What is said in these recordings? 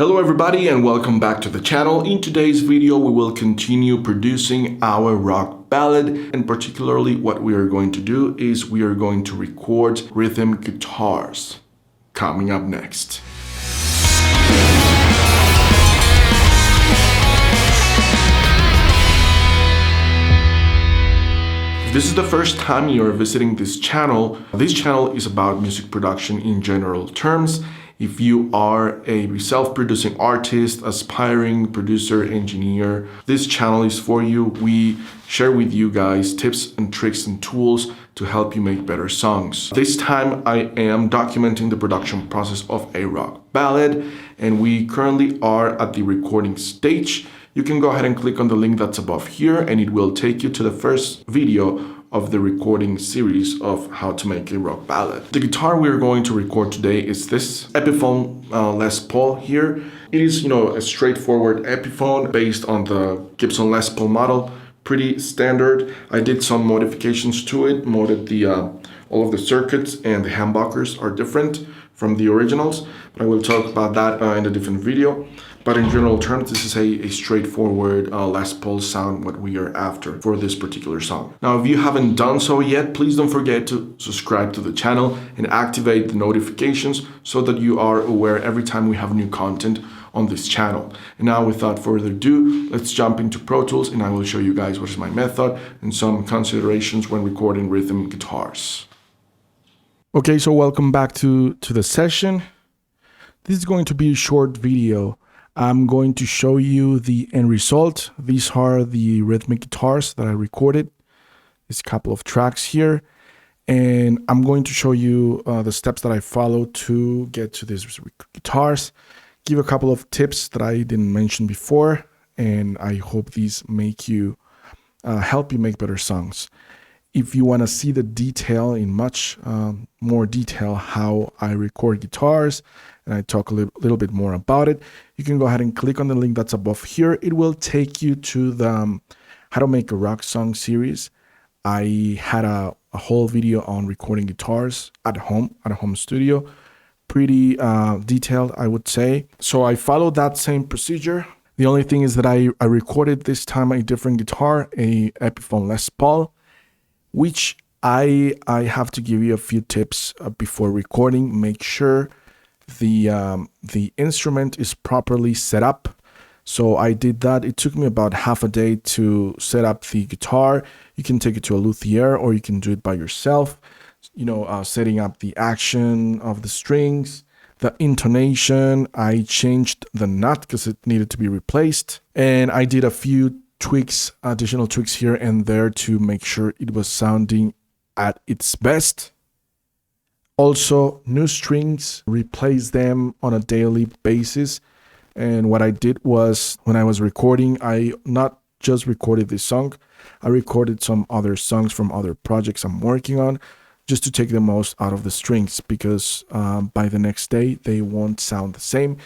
Hello everybody and welcome back to the channel. In today's video we will continue producing our rock ballad, and particularly what we are going to do is we are going to record rhythm guitars. Coming up next. If this is the first time you are visiting this channel is about music production in general terms. If you are a self-producing artist, aspiring producer, engineer, this channel is for you. We share with you guys tips and tricks and tools to help you make better songs. This time I am documenting the production process of a rock ballad, and we currently are at the recording stage. You can go ahead and click on the link that's above here and it will take you to the first video of the recording series of how to make a rock ballad. The guitar we're going to record today is this Epiphone Les Paul here. It is, a straightforward Epiphone based on the Gibson Les Paul model. Pretty standard. I did some modifications to it, modded all of the circuits, and the humbuckers are different from the originals, but I will talk about that in a different video. But in general terms, this is a straightforward Les Paul sound, what we are after for this particular song. Now, if you haven't done so yet, please don't forget to subscribe to the channel and activate the notifications so that you are aware every time we have new content on this channel. And now, without further ado, let's jump into Pro Tools and I will show you guys what is my method and some considerations when recording rhythm guitars. Okay, so welcome back to the session. This is going to be a short video. I'm going to show you the end result. These are the rhythmic guitars that I recorded. There's a couple of tracks here. And I'm going to show you the steps that I followed to get to these guitars. Give a couple of tips that I didn't mention before. And I hope these make you, help you make better songs. If you want to see the detail in much more detail how I record guitars, and I talk a little bit more about it, you can go ahead and click on the link that's above here. It will take you to the how to make a rock song series. I had a whole video on recording guitars at home studio. Pretty detailed, I would say. So I followed that same procedure. The only thing is that I recorded this time a different guitar, a Epiphone Les Paul, which I have to give you a few tips before recording. Make sure the instrument is properly set up. So I did that. It took me about half a day to set up the guitar. You can take it to a luthier or you can do it by yourself. Setting up the action of the strings, the intonation. I changed the nut because it needed to be replaced, and I did a few additional tweaks here and there to make sure it was sounding at its best. Also, new strings, replace them on a daily basis. And what I did was, when I was recording, I not just recorded this song, I recorded some other songs from other projects I'm working on, just to take the most out of the strings, because by the next day they won't sound the same.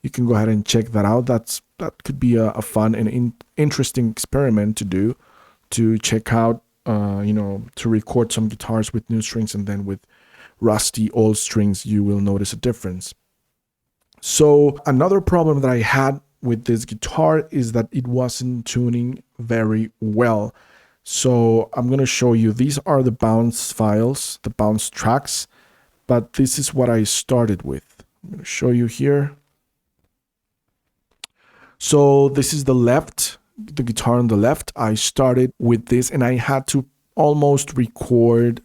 You can go ahead and check that out. That could be a fun and interesting experiment to do, to check out, to record some guitars with new strings and then with rusty old strings. You will notice a difference. So another problem that I had with this guitar is that it wasn't tuning very well. So I'm going to show you, these are the bounce files, the bounce tracks, but this is what I started with. I'm going to show you here. So this is the guitar on the left. I started with this and I had to almost record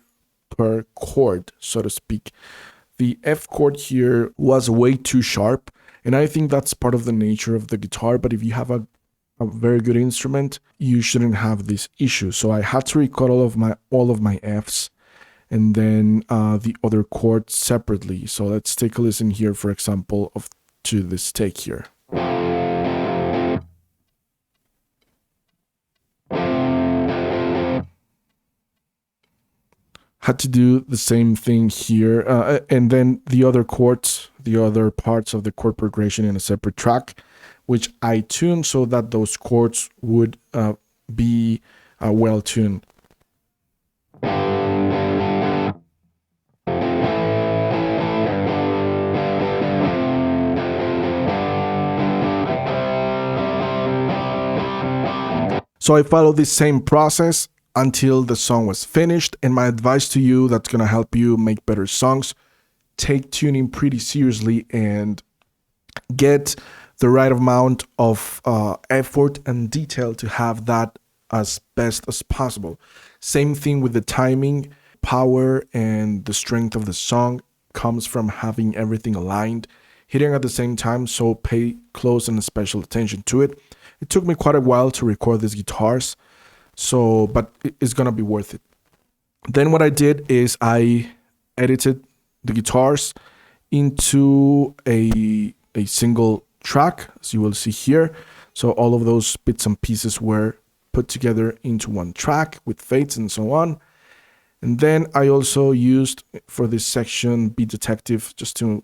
per chord, so to speak. The F chord here was way too sharp, and I think that's part of the nature of the guitar, but if you have a very good instrument, you shouldn't have this issue. So I had to record all of my Fs and then the other chords separately. So let's take a listen here, for example, to this take here. Had to do the same thing here, and then the other chords, the other parts of the chord progression in a separate track, which I tuned so that those chords would be well tuned. So I followed this same process until the song was finished. And my advice to you that's going to help you make better songs, take tuning pretty seriously and get the right amount of effort and detail to have that as best as possible. Same thing with the timing, power, and the strength of the song comes from having everything aligned, hitting at the same time, so pay close and special attention to it. It took me quite a while to record these guitars, but it's gonna be worth it. Then what I did is I edited the guitars into a single track, as you will see here. So all of those bits and pieces were put together into one track with fades and so on. And then I also used for this section Beat Detective just to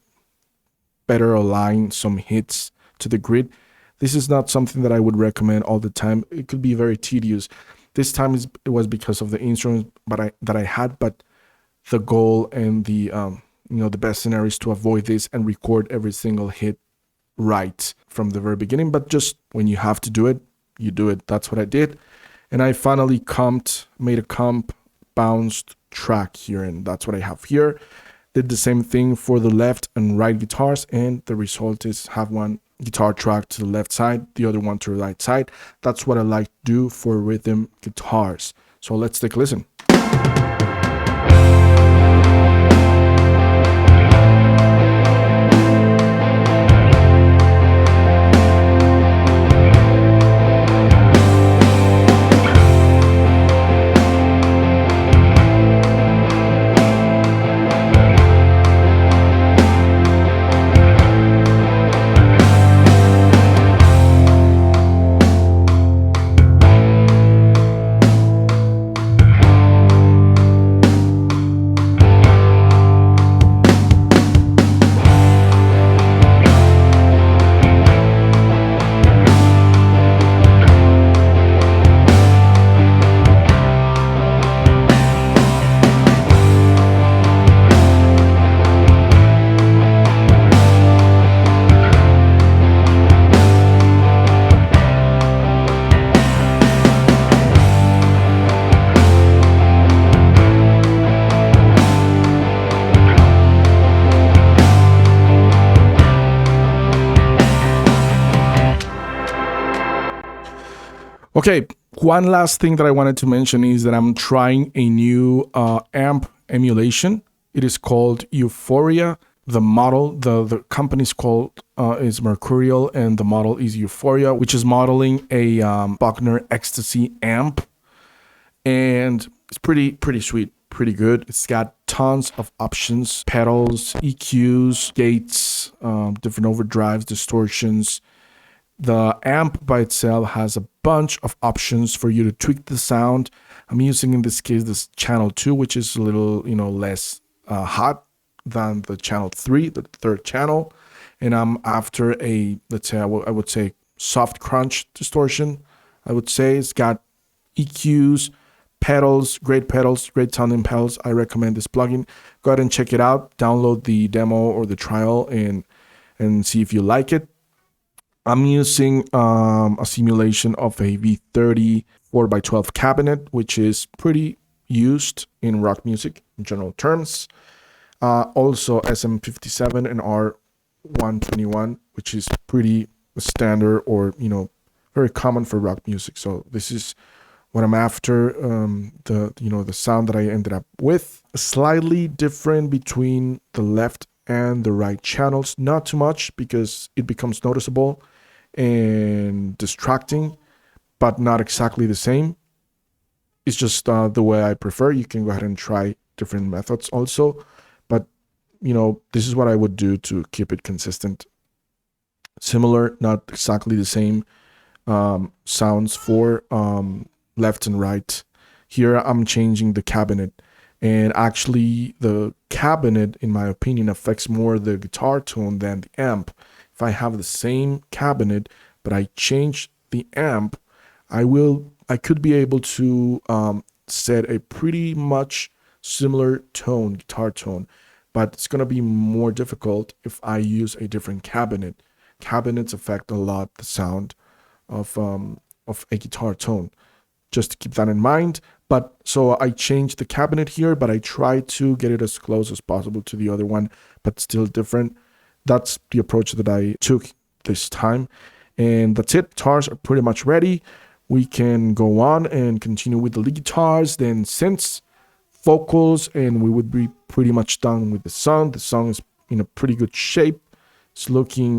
better align some hits to the grid. This is not something that I would recommend all the time. It could be very tedious. This time it was because of the instruments that I had, but the goal and the best scenario is to avoid this and record every single hit right from the very beginning. But just when you have to do it, you do it. That's what I did. And I finally made a comp bounced track here, and that's what I have here. Did the same thing for the left and right guitars, and the result is have one guitar track to the left side, the other one to the right side. That's what I like to do for rhythm guitars. So let's take a listen. Okay, one last thing that I wanted to mention is that I'm trying a new amp emulation. It is called Euphoria. The model, the company's called is Mercuriall, and the model is Euphoria, which is modeling a Bogner Ecstacy amp, and it's pretty sweet, pretty good. It's got tons of options: pedals, EQs, gates, different overdrives, distortions. The amp by itself has a bunch of options for you to tweak the sound. I'm using in this case this channel 2, which is a little less hot than the channel 3, the third channel, and I'm after a, let's say I would say soft crunch distortion. I would say it's got EQs, pedals, great sounding pedals. I recommend this plugin. Go ahead and check it out. Download the demo or the trial and see if you like it. I'm using a simulation of a V30 4x12 cabinet, which is pretty used in rock music in general terms. Also SM57 and R121, which is pretty standard or very common for rock music. So this is what I'm after. The sound that I ended up with, slightly different between the left and the right channels. Not too much because it becomes noticeable and distracting, but not exactly the same. It's just the way I prefer. You can go ahead and try different methods also, but this is what I would do to keep it consistent. Similar, not exactly the same sounds for left and right. Here I'm changing the cabinet, and actually the cabinet, in my opinion, affects more the guitar tone than the amp. If I have the same cabinet, but I change the amp, I could be able to set a pretty much similar tone, guitar tone, but it's going to be more difficult if I use a different cabinet. Cabinets affect a lot the sound of of a guitar tone. Just to keep that in mind. But so I changed the cabinet here, but I tried to get it as close as possible to the other one, but still different. That's the approach that I took this time. And that's it. Guitars are pretty much ready. We can go on and continue with the lead guitars, then synths, vocals, and we would be pretty much done with the song. The song is in a pretty good shape. It's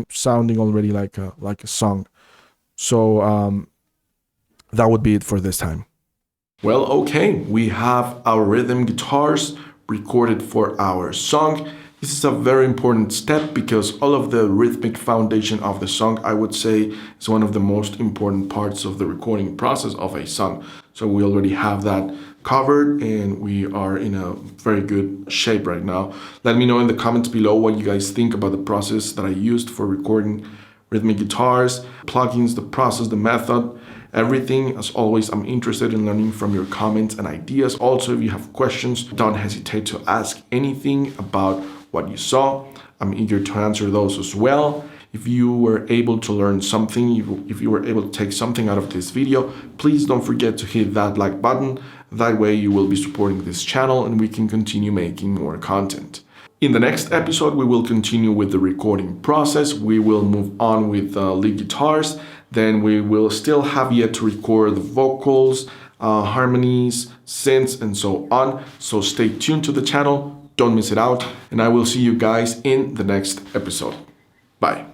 sounding already like a song. So that would be it for this time. Well, okay, we have our rhythm guitars recorded for our song. This is a very important step because all of the rhythmic foundation of the song, I would say, is one of the most important parts of the recording process of a song. So we already have that covered and we are in a very good shape right now. Let me know in the comments below what you guys think about the process that I used for recording rhythmic guitars, plugins, the process, the method, everything. As always, I'm interested in learning from your comments and ideas. Also, if you have questions, don't hesitate to ask anything about what you saw. I'm eager to answer those as well. If you were able to learn something, if you were able to take something out of this video, please don't forget to hit that like button. That way you will be supporting this channel and we can continue making more content. In the next episode, we will continue with the recording process. We will move on with lead guitars. Then we will still have yet to record the vocals, harmonies, synths, and so on. So stay tuned to the channel. Don't miss it out. And I will see you guys in the next episode. Bye.